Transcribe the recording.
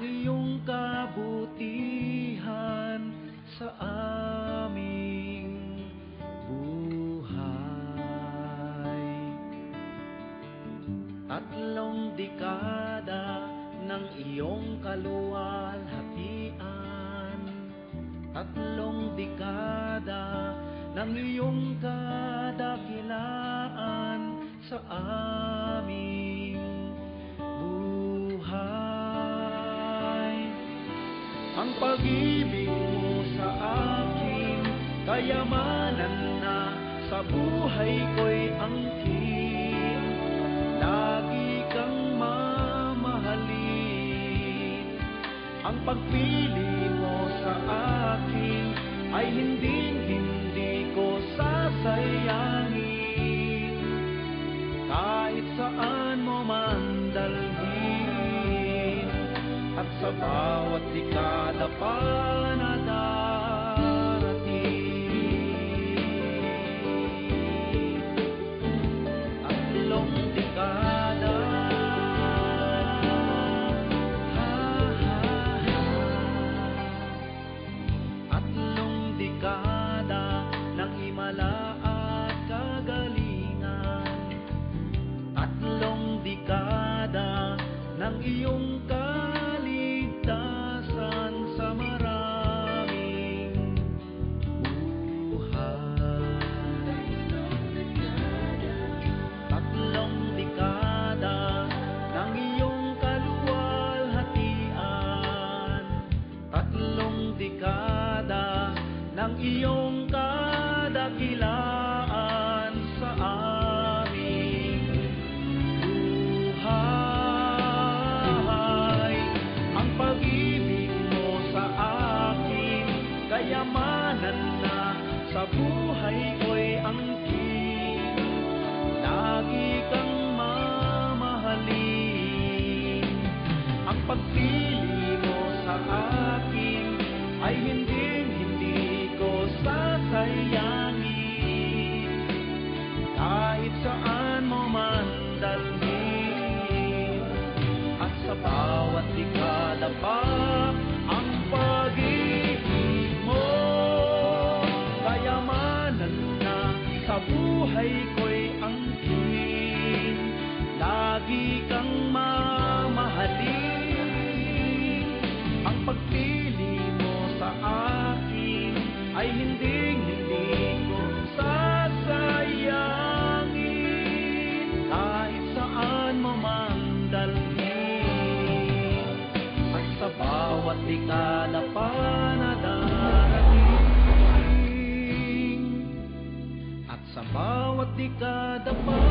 iyong kabutihan sa aming buhay. 3 dekada ng iyong kaluwalhatian, 3 dekada ng iyong kadakilaan sa aming buhay. Ang pag-ibig mo sa akin, kayamanan na sa buhay ko'y angkin. Lagi kang mamahalin. Ang pagpili mo sa akin ay hindi ko sasayangin. Kahit saan mo man dalhin, at sa bawat dekada pa na darating. 3 dekada, 3 dekada ng himala at kagalingan, 3 dekada ng iyong kaligtasan sa maraming buhay. 3 dekada ng iyong kaluwalhatian, 3 dekada ng iyong kadakilaan sa aming buhay. Ang pag-ibig mo sa akin, kayamanan na sa buhay ko'y angkin. Lagi kang mamahalin. Ang pagpili mo sa akin ay hindi ko sasayangin. Kahit saan mo man dalhin, at sa bawat dekada pa ang pag-ibig mo, kayamanan na sa buhay ko'y angkin. Lagi kang mamahalin. Ang pagpili mo sa akin ay hindi ko sasayangin. Kahit saan mo man dalhin, at sa bawat dekada pa na darating, at sa bawat dekada pa